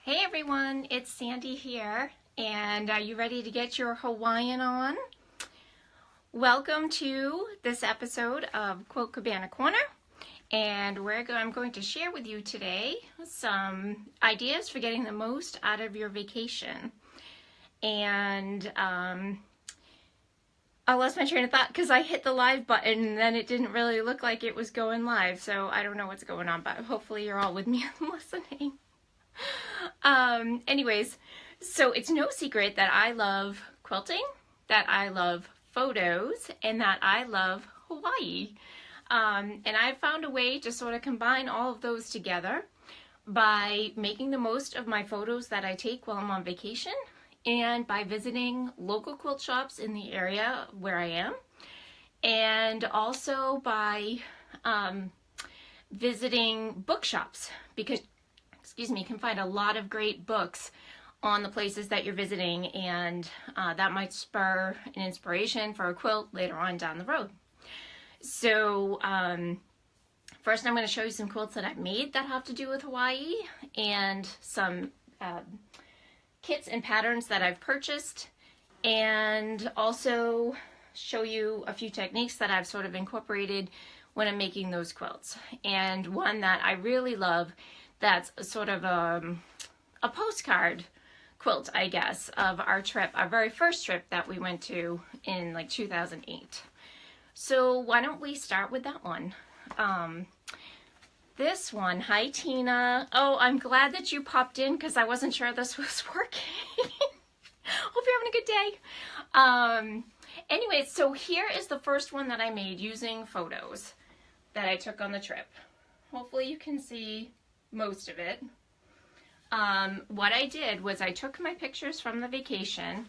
Hey everyone, it's Sandy here, and are you ready to get your Hawaiian on? Welcome to this episode of Quilt Cabana Corner, and I'm going to share with you today some ideas for getting the most out of your vacation. And I lost my train of thought because I hit the live button and then it didn't really look like it was going live, so I don't know what's going on, but hopefully you're all with me and listening. Anyways, so it's no secret that I love quilting, that I love photos, and that I love Hawaii. And I found a way to sort of combine all of those together by making the most of my photos that I take while I'm on vacation and by visiting local quilt shops in the area where I am, and also by visiting bookshops because you can find a lot of great books on the places that you're visiting, and that might spur an inspiration for a quilt later on down the road. So first I'm going to show you some quilts that I've made that have to do with Hawaii, and some kits and patterns that I've purchased, and also show you a few techniques that I've sort of incorporated when I'm making those quilts. And one that I really love that's sort of a postcard quilt, I guess, of our trip, our very first trip that we went to in like 2008. So why don't we start with that one? This one, hi Tina. Oh, I'm glad that you popped in because I wasn't sure this was working. Hope you're having a good day. Anyway, so here is the first one that I made using photos that I took on the trip. Hopefully you can see most of it. What I did was I took my pictures from the vacation,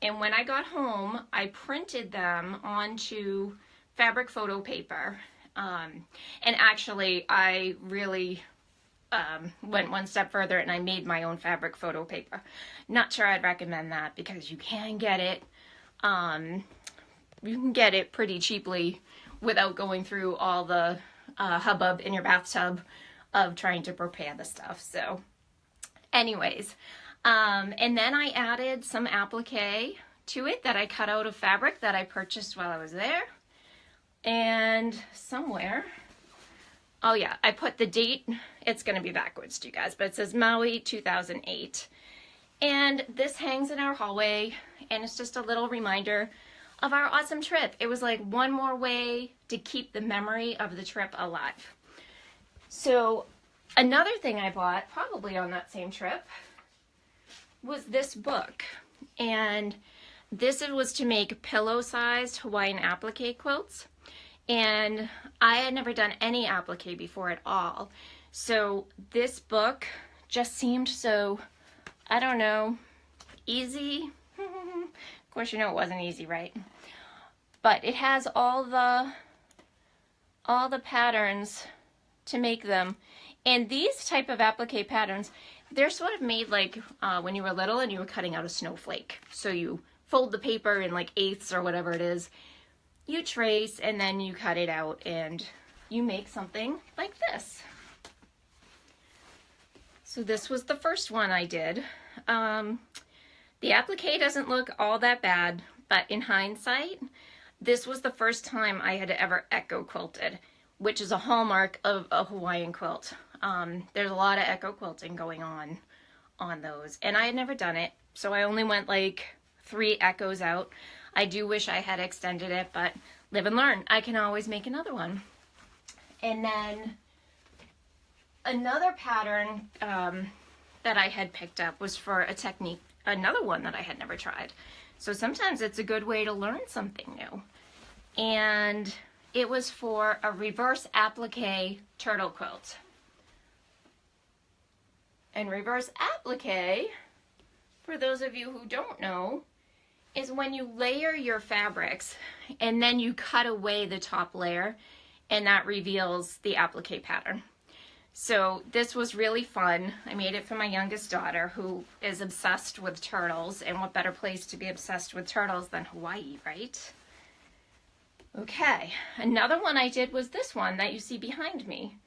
and when I got home I printed them onto fabric photo paper, and actually I really went one step further and I made my own fabric photo paper. Not sure I'd recommend that because you can get it pretty cheaply without going through all the hubbub in your bathtub of trying to prepare the stuff. So anyways, and then I added some applique to it that I cut out of fabric that I purchased while I was there. And somewhere, oh yeah, I put the date, it's going to be backwards to you guys, but it says Maui 2008. And this hangs in our hallway, and it's just a little reminder of our awesome trip. It was like one more way to keep the memory of the trip alive. So another thing I bought, probably on that same trip, was this book. And this was to make pillow-sized Hawaiian applique quilts. And I had never done any applique before at all. So this book just seemed so, I don't know, easy. Of course, you know it wasn't easy, right? But it has all the patterns to make them. And these type of applique patterns, they're sort of made like when you were little and you were cutting out a snowflake. So you fold the paper in like eighths or whatever it is, you trace, and then you cut it out and you make something like this. So this was the first one I did. The applique doesn't look all that bad, but in hindsight, this was the first time I had ever echo quilted, which is a hallmark of a Hawaiian quilt. There's a lot of echo quilting going on those, and I had never done it, so I only went like 3 echoes out. I do wish I had extended it, but live and learn. I can always make another one. And then another pattern that I had picked up was for a technique, another one that I had never tried. So sometimes it's a good way to learn something new. And it was for a reverse applique turtle quilt. And reverse applique, for those of you who don't know, is when you layer your fabrics and then you cut away the top layer, and that reveals the applique pattern. So this was really fun. I made it for my youngest daughter, who is obsessed with turtles, and what better place to be obsessed with turtles than Hawaii, right? Okay, another one I did was this one that you see behind me.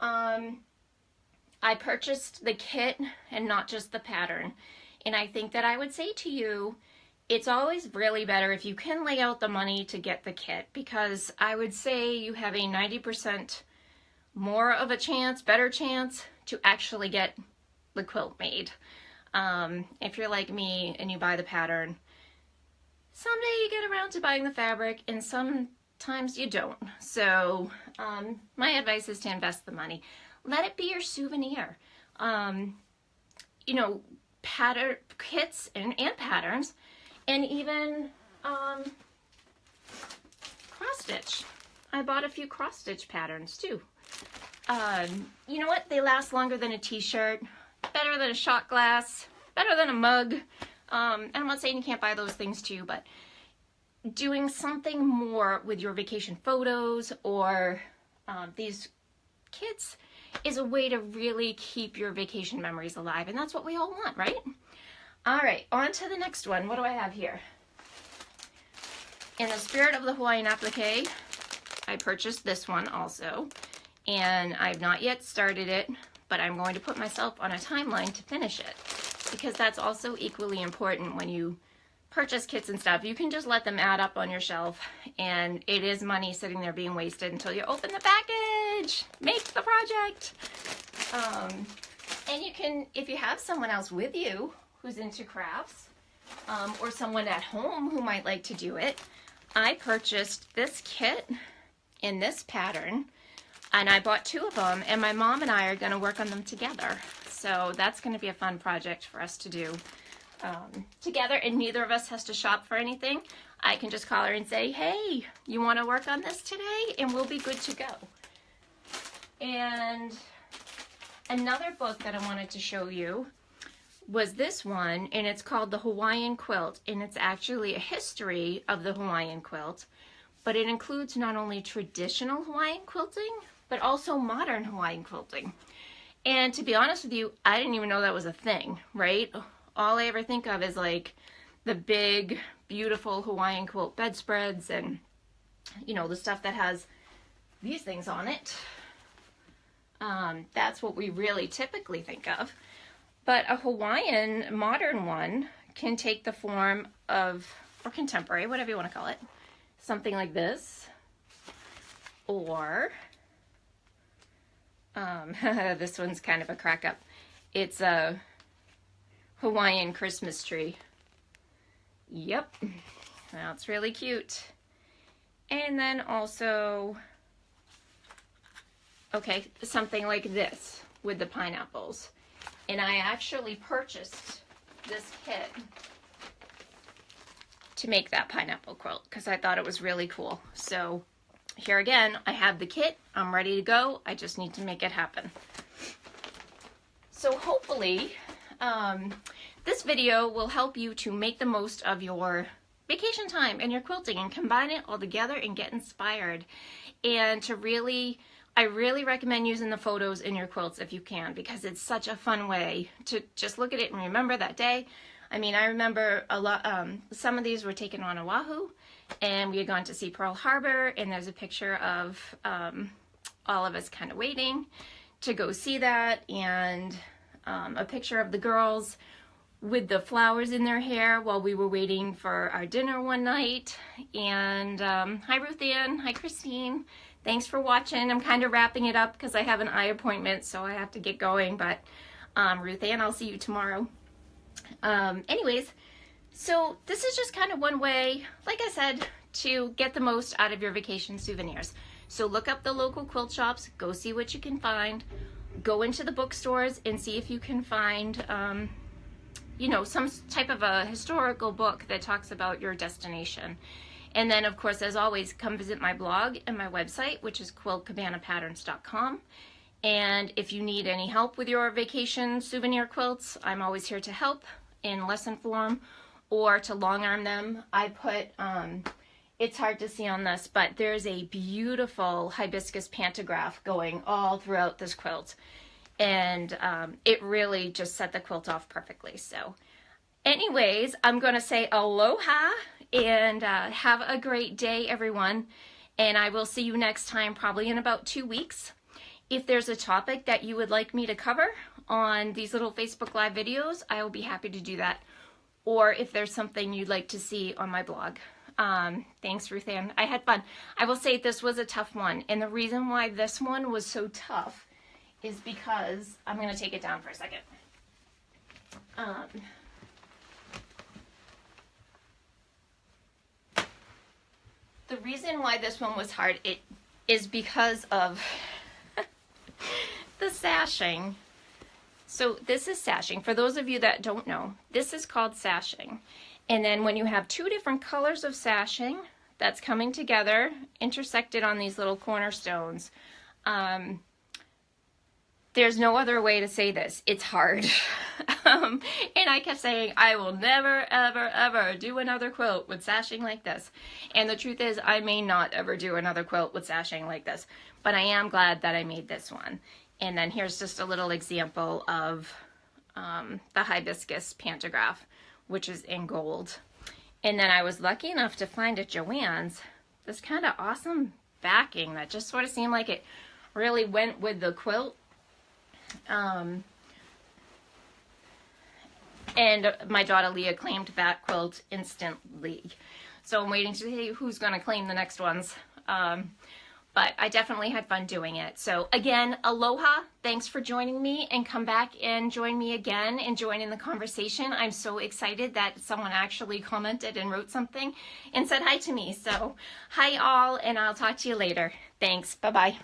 I I purchased the kit and not just the pattern. And I think that I would say to you, it's always really better if you can lay out the money to get the kit, because I would say you have a 90% more of a chance, better chance to actually get the quilt made. If you're like me and you buy the pattern, someday you get around to buying the fabric and sometimes you don't. So my advice is to invest the money. Let it be your souvenir. You know, pattern kits and patterns, and even cross stitch. I bought a few cross stitch patterns too. You know what? They last longer than a t-shirt, better than a shot glass, better than a mug. And I'm not saying you can't buy those things too, but doing something more with your vacation photos or these kits is a way to really keep your vacation memories alive. And that's what we all want, right? All right, on to the next one. What do I have here? In the spirit of the Hawaiian applique, I purchased this one also. And I've not yet started it, but I'm going to put myself on a timeline to finish it, because that's also equally important when you purchase kits and stuff. You can just let them add up on your shelf, and it is money sitting there being wasted until you open the package. Make the project. And you can, if you have someone else with you who's into crafts, or someone at home who might like to do it, I purchased this kit in this pattern. And I bought 2 of them, and my mom and I are going to work on them together. So that's going to be a fun project for us to do together, and neither of us has to shop for anything. I can just call her and say, hey, you want to work on this today? And we'll be good to go. And another book that I wanted to show you was this one, and it's called The Hawaiian Quilt, and it's actually a history of the Hawaiian quilt, but it includes not only traditional Hawaiian quilting, but also modern Hawaiian quilting. And to be honest with you, I didn't even know that was a thing, right? All I ever think of is like the big, beautiful Hawaiian quilt bedspreads and, you know, the stuff that has these things on it. That's what we really typically think of. But a Hawaiian modern one can take the form of, or contemporary, whatever you want to call it, something like this, or this one's kind of a crack up. It's a Hawaiian Christmas tree. Yep, that's really cute. And then also, okay, something like this with the pineapples. And I actually purchased this kit to make that pineapple quilt because I thought it was really cool. So here again, I have the kit. I'm ready to go. I just need to make it happen. So hopefully this video will help you to make the most of your vacation time and your quilting and combine it all together and get inspired. And to really, I really recommend using the photos in your quilts if you can, because it's such a fun way to just look at it and remember that day. I mean, I remember a lot, some of these were taken on Oahu, and we had gone to see Pearl Harbor, and there's a picture of all of us kind of waiting to go see that, and a picture of the girls with the flowers in their hair while we were waiting for our dinner one night. And hi Ruth Ann, hi Christine, thanks for watching. I'm kind of wrapping it up because I have an eye appointment, so I have to get going, but Ruth Ann, I'll see you tomorrow. Anyways, so this is just kind of one way, like I said, to get the most out of your vacation souvenirs. So look up the local quilt shops, go see what you can find, go into the bookstores and see if you can find, you know, some type of a historical book that talks about your destination. And then, of course, as always, come visit my blog and my website, which is quiltcabanapatterns.com. And if you need any help with your vacation souvenir quilts, I'm always here to help in lesson form or to long arm them. I put, it's hard to see on this, but there's a beautiful hibiscus pantograph going all throughout this quilt. And it really just set the quilt off perfectly. So anyways, I'm going to say aloha and have a great day, everyone. And I will see you next time, probably in about 2 weeks. If there's a topic that you would like me to cover on these little Facebook Live videos, I will be happy to do that. Or if there's something you'd like to see on my blog. Thanks, Ruth Ann. I had fun. I will say this was a tough one. And the reason why this one was so tough is because, I'm going to take it down for a second. The reason why this one was hard, it is because of the sashing. So this is sashing. For those of you that don't know, this is called sashing. And then when you have two different colors of sashing that's coming together, intersected on these little cornerstones, there's no other way to say this. It's hard. And I kept saying, I will never, ever, ever do another quilt with sashing like this. And the truth is, I may not ever do another quilt with sashing like this. But I am glad that I made this one. And then here's just a little example of the hibiscus pantograph, which is in gold. And then I was lucky enough to find at Joann's this kind of awesome backing that just sort of seemed like it really went with the quilt. And my daughter Leah claimed that quilt instantly. So I'm waiting to see who's going to claim the next ones. But I definitely had fun doing it. So again, aloha. Thanks for joining me, and come back and join me again and join in the conversation. I'm so excited that someone actually commented and wrote something and said hi to me. So hi all, and I'll talk to you later. Thanks. Bye-bye.